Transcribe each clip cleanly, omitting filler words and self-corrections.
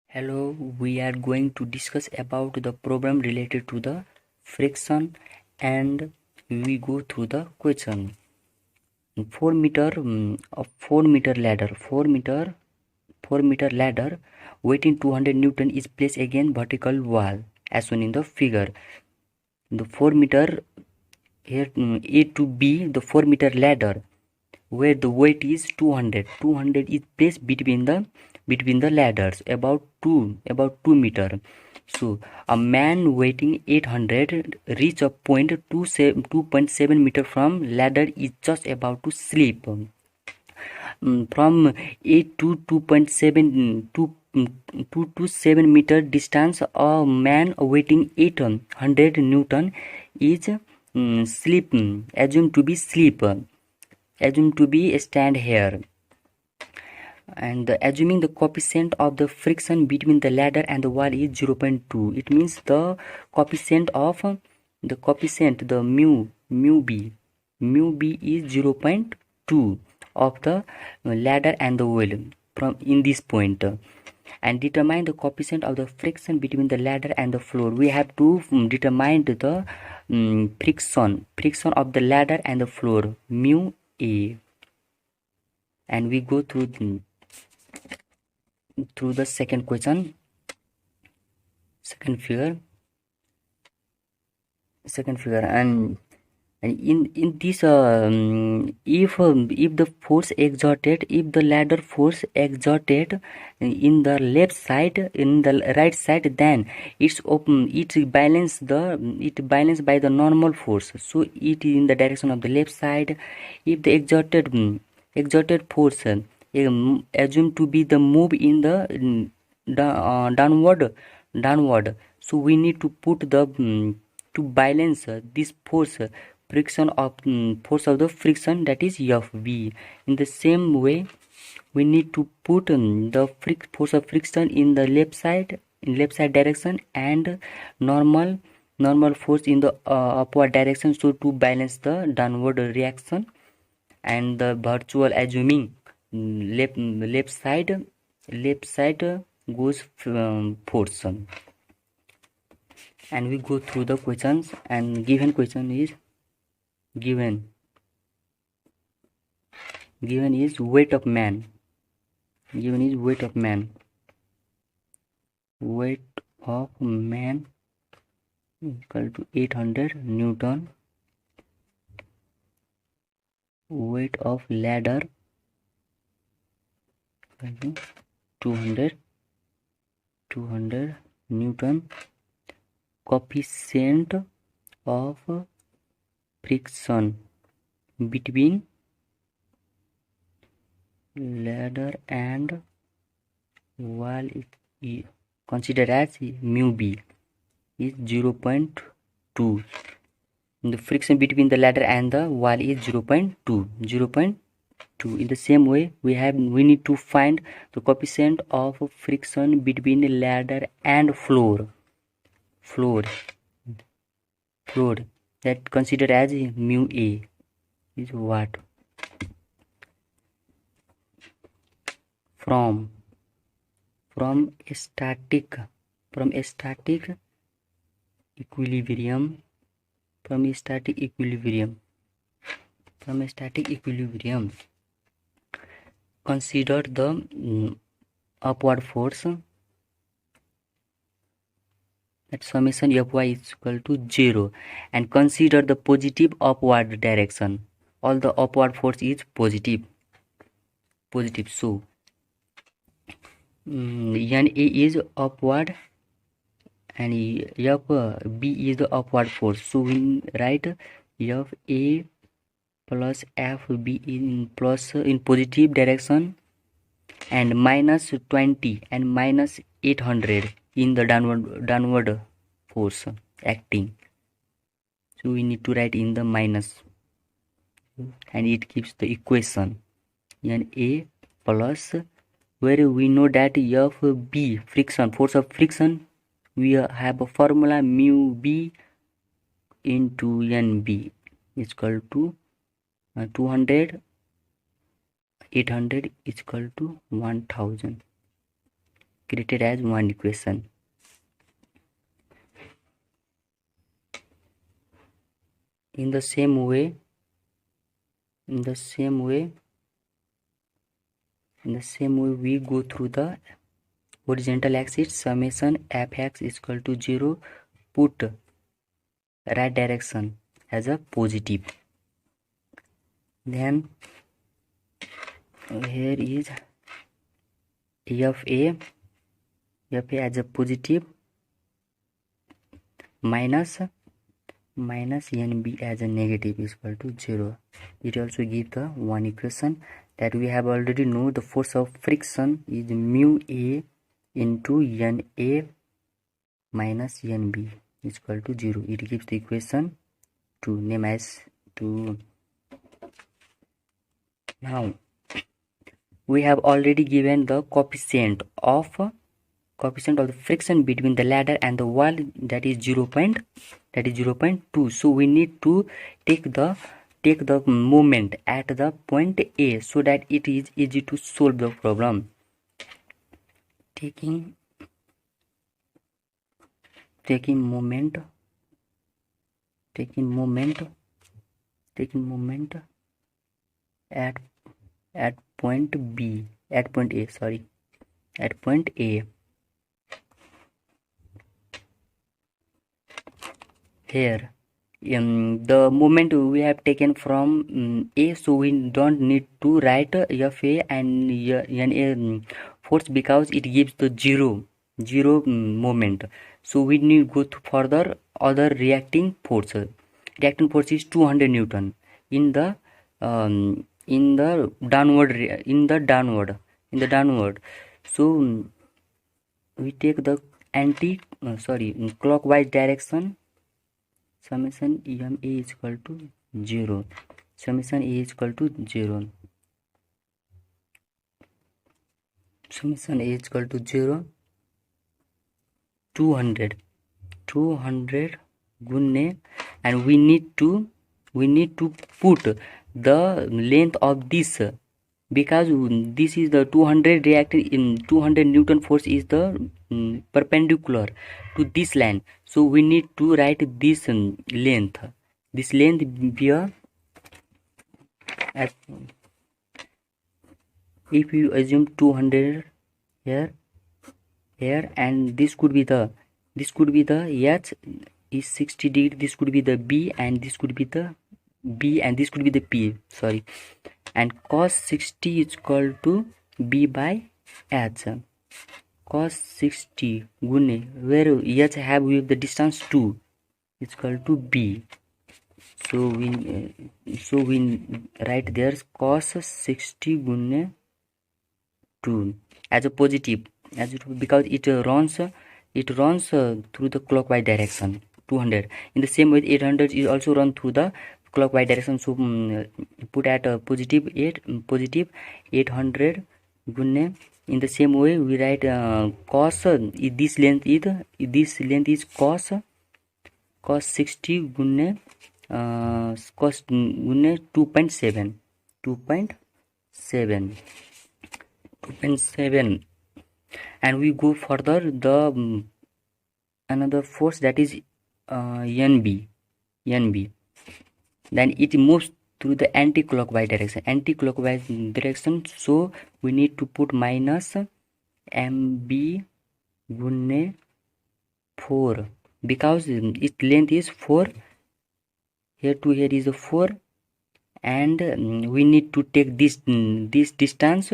Hello, we are going to discuss about the problem related to the friction and we go through the question. 4 meter a 4 meter ladder 4 meter ladder weighing 200 Newton is placed against vertical wall as shown in the figure. The 4 meter here A to B, the 4 meter ladder where the weight is 200 is placed between the ladders about 2 meter. So a man weighing 800 reach a point 2.7 meter from ladder is just about to slip from 8 to 2.7 to 7 meter distance. A man weighing 800 Newton is sleep assumed to be sleep assumed to be stand here, and assuming the coefficient of the friction between the ladder and the wall is 0.2. It means the coefficient the mu b is 0.2 of the ladder and the wall from in this point, and determine the coefficient of the friction between the ladder and the floor. We have to determine the friction of the ladder and the floor, mu a, and we go through the second question, second figure, and in this if the force exerted, if the ladder force exerted in the left side, in the right side, then it's open, it balanced by the normal force, so it is in the direction of the left side. If the exerted force assumed to be the move in the downward, so we need to put the to balance this force force of the friction, that is Fv. In the same way, we need to put the force of friction in the left side direction, and normal force in the upward direction, so to balance the downward reaction. And the virtual assuming left side goes force. And we go through the questions, and given question is given is weight of man. Weight of man equal to 800 Newton. Weight of ladder 200 Newton. Coefficient of friction between ladder and wall is considered as mu b is 0.2. The friction between the ladder and the wall is 0.2. In the same way, we need to find the coefficient of friction between the ladder and floor that considered as mu a is what? From a static equilibrium, consider the upward force, that summation Fy is equal to 0, and consider the positive upward direction. All the upward force is positive. So Na is upward and Fb is the upward force, so we write Fa plus Fb in positive direction, and minus 20 and minus 800 in the downward force acting, so we need to write in the minus, and it gives the equation Na plus, where we know that Fb friction, force of friction, we have a formula mu b into Nb is equal to 800 is equal to 1000. created as one equation. In the same way we go through the horizontal axis. Summation fx is equal to 0. Put right direction as a positive. Then here is fa as a positive, minus nb as a negative is equal to 0. It also gives the one equation that we have already know. The force of friction is mu a into na minus nb is equal to 0. It gives the equation 2, name as 2. Now we have already given the coefficient of the friction between the ladder and the wall, that is 0.2. So we need to take the moment at the point A so that it is easy to solve the problem. Taking moment at point B, at point A, here. The moment we have taken from A, so we don't need to write fa and na force because it gives the zero moment. So we need to go further other reacting force. Reacting force is 200 Newton in the downward. So we take the clockwise direction. Summation ma is equal to 0. Summation 200 gunne, and we need to put the length of this, because this is the 200 reacting in 200 Newton force is the perpendicular to this line. So we need to write this length. This length be a, if you assume 200 here, and this could be the h is 60 degree. This could be the b, and this could be the b, and this could be the p. Sorry, and cos 60 is equal to b by h. Cos 60 gune, where h have with the distance 2, is equal to b. So we write there cos 60 gune 2 as a positive, because it runs through the clockwise direction. 200. In the same way, 800 is also run through the clockwise direction. So put at a positive 800 gune. In the same way, we write cos. This length is cos 60 gune cos gune 2.7, and we go further the another force, that is nb. Then it moves through the anti-clockwise direction. So we need to put minus mb gune 4, because its length is 4. Here to here is a 4, and we need to take this distance.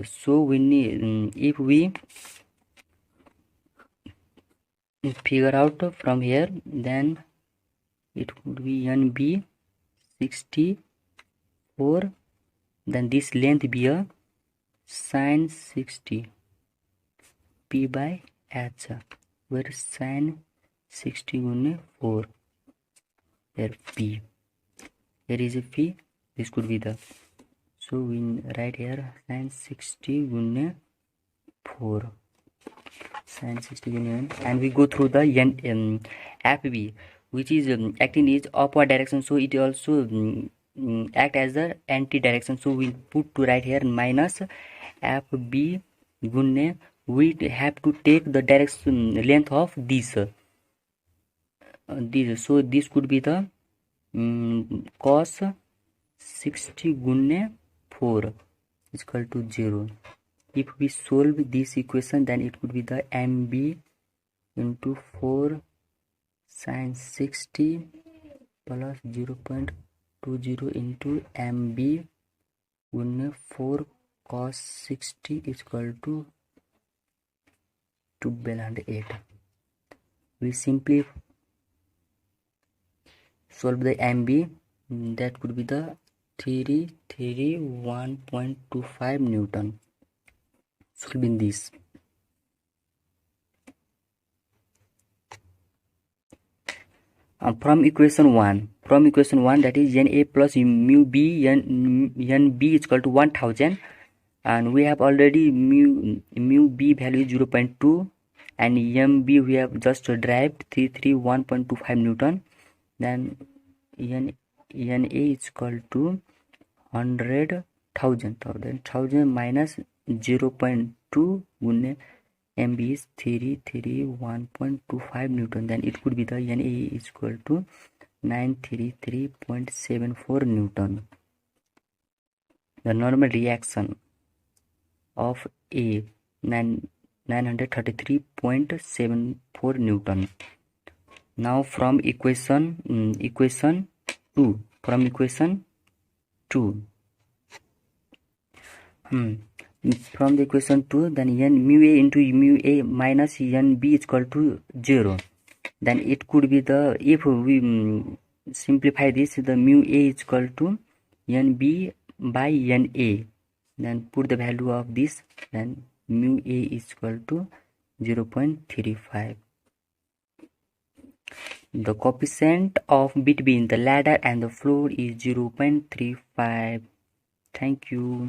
So we need, if we figure out from here, then it would be nb 64. Then this length be a sin 60 p by h, where sin 60 gune 4. Here p, here is a p. This could be the, so we write here sin 60 gune 4, sin 60 gune, and we go through the fb, which is acting in upward direction. So it also act as the anti-direction. So we'll put to right here minus FB गुन्ने we have to take the direction length of this. So this could be the cos 60 गुन्ने 4 is equal to 0. If we solve this equation, then it could be the MB into 4 sin 60 plus 0.20 into MB गुन्ने 4 cos 60 is equal to 1208. We simply solve the MB, that could be the 331.25 Newton. Solving this, from equation 1, that is Na plus mu b n b is equal to 1000, and we have already mu b value is 0.2 and mb we have just derived 331.25 Newton. Then Na is equal to 100,000 minus 0.2 गुने MB is 331.25 Newton. Then it could be the Na is equal to 933.74 Newton. The normal reaction of A 933.74 Newton. Now from equation 2, from equation 2, from the equation 2, then n mu a into mu a minus nb is equal to 0. Then it could be the, if we simplify this, the mu a is equal to nb by na. Then put the value of this, then mu a is equal to 0.35. The coefficient of between the ladder and the floor is 0.35. Thank you.